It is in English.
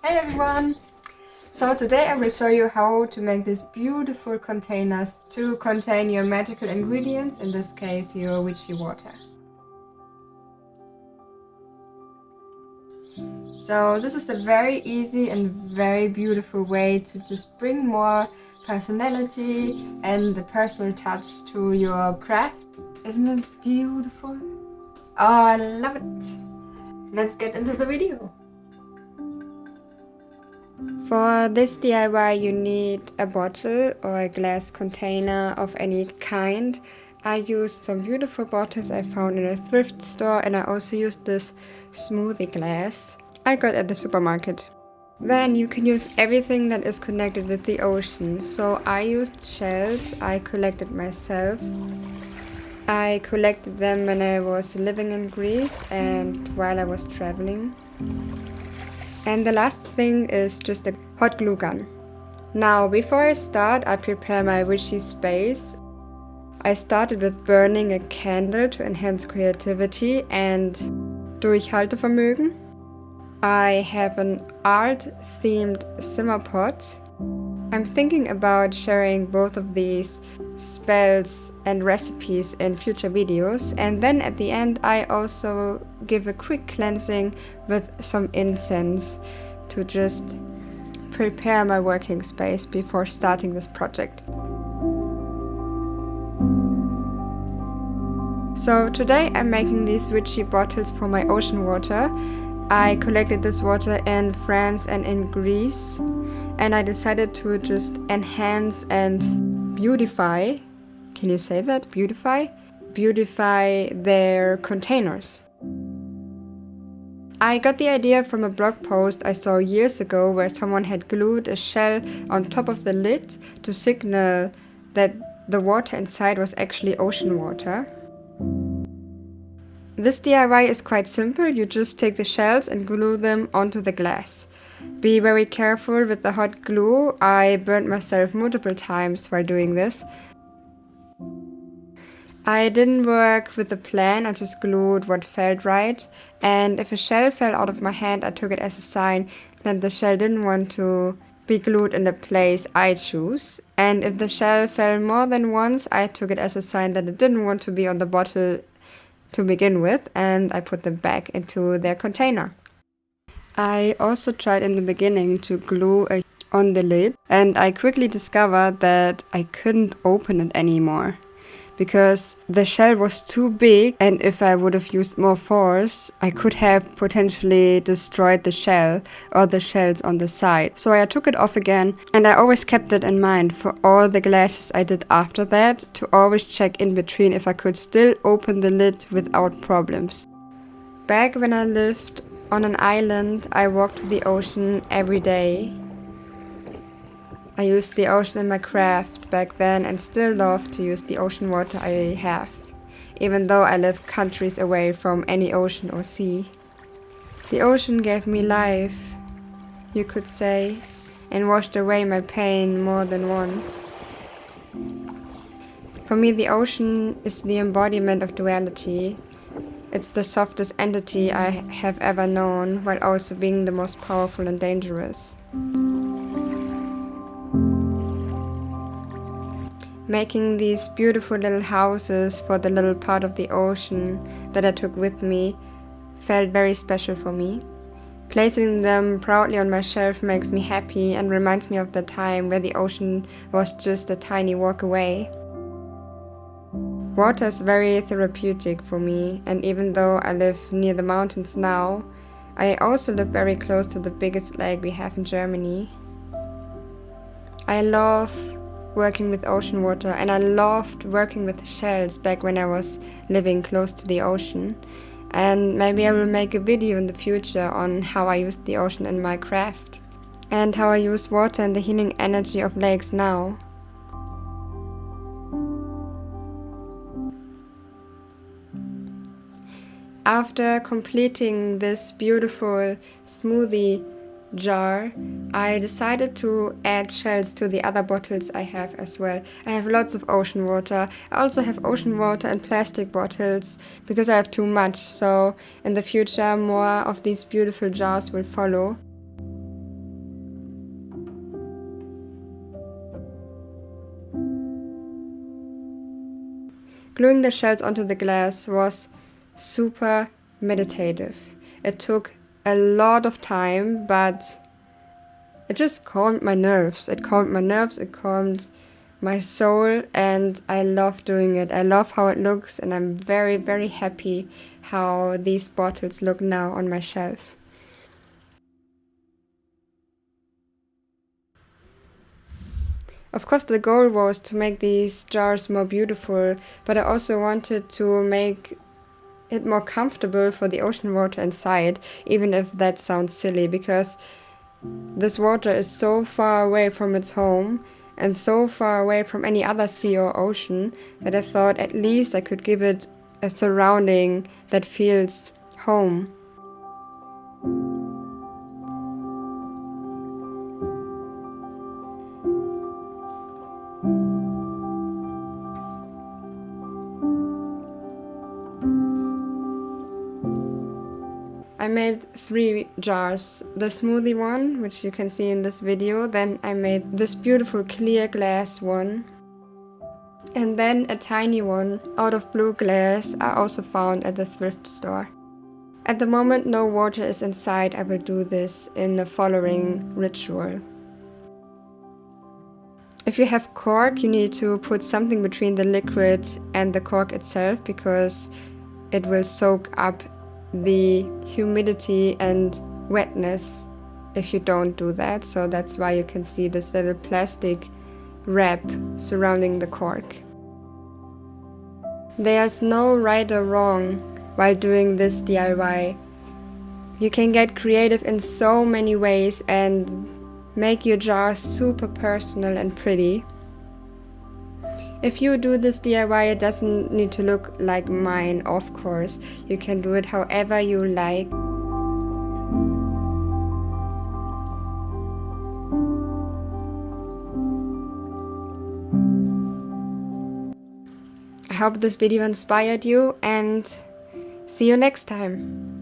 Hey everyone! So today I will show you how to make these beautiful containers to contain your magical ingredients, in this case your witchy water. So this is a very easy and very beautiful way to just bring more personality and the personal touch to your craft. Isn't it beautiful? Oh, I love it! Let's get into the video! For this DIY you need a bottle or a glass container of any kind. I used some beautiful bottles I found in a thrift store, and I also used this smoothie glass I got at the supermarket. Then you can use everything that is connected with the ocean. So I used shells I collected myself. I collected them when I was living in Greece and while I was traveling. And the last thing is just a hot glue gun. Now, before I start, I prepare my witchy space. I started with burning a candle to enhance creativity and Durchhaltevermögen. I have an art-themed simmer pot. I'm thinking about sharing both of these spells and recipes in future videos, and then at the end I also give a quick cleansing with some incense to just prepare my working space before starting this project. So today I'm making these witchy bottles for my ocean water. I collected this water in France and in Greece, and I decided to just enhance and beautify, can you say that? Beautify their containers. I got the idea from a blog post I saw years ago where someone had glued a shell on top of the lid to signal that the water inside was actually ocean water. This DIY is quite simple. You just take the shells and glue them onto the glass. Be very careful with the hot glue. I burned myself multiple times while doing this. I didn't work with a plan, I just glued what felt right. And if a shell fell out of my hand, I took it as a sign that the shell didn't want to be glued in the place I choose. And if the shell fell more than once, I took it as a sign that it didn't want to be on the bottle to begin with, and I put them back into their container. I also tried in the beginning to glue on the lid, and I quickly discovered that I couldn't open it anymore because the shell was too big, and if I would have used more force, I could have potentially destroyed the shell or the shells on the side. So I took it off again, and I always kept that in mind for all the glasses I did after that, to always check in between if I could still open the lid without problems. Back when I lived on an island, I walked to the ocean every day. I used the ocean in my craft back then and still love to use the ocean water I have, even though I live countries away from any ocean or sea. The ocean gave me life, you could say, and washed away my pain more than once. For me, the ocean is the embodiment of duality. It's the softest entity I have ever known, while also being the most powerful and dangerous. Making these beautiful little houses for the little part of the ocean that I took with me felt very special for me. Placing them proudly on my shelf makes me happy and reminds me of the time where the ocean was just a tiny walk away. Water is very therapeutic for me, and even though I live near the mountains now, I also live very close to the biggest lake we have in Germany. I love working with ocean water, and I loved working with shells back when I was living close to the ocean. And maybe I will make a video in the future on how I use the ocean in my craft and how I use water and the healing energy of lakes now. After completing this beautiful smoothie jar, I decided to add shells to the other bottles I have as well. I have lots of ocean water. I also have ocean water in plastic bottles because I have too much, so in the future more of these beautiful jars will follow. Gluing the shells onto the glass was super meditative. It took a lot of time, but it just calmed my nerves. It calmed my nerves, it calmed my soul, and I love doing it. I love how it looks, and I'm very, very happy how these bottles look now on my shelf. Of course, the goal was to make these jars more beautiful, but I also wanted to make it more comfortable for the ocean water inside, even if that sounds silly, because this water is so far away from its home and so far away from any other sea or ocean that I thought at least I could give it a surrounding that feels home. I made 3 jars. The smoothie one, which you can see in this video, then I made this beautiful clear glass one, and then a tiny one out of blue glass I also found at the thrift store. At the moment no water is inside, I will do this in the following ritual. If you have cork, you need to put something between the liquid and the cork itself, because it will soak up the humidity and wetness if you don't do that. So that's why you can see this little plastic wrap surrounding the cork. There's no right or wrong while doing this DIY. You can get creative in so many ways and make your jar super personal and pretty. If you do this DIY, it doesn't need to look like mine, of course. You can do it however you like. I hope this video inspired you, and see you next time.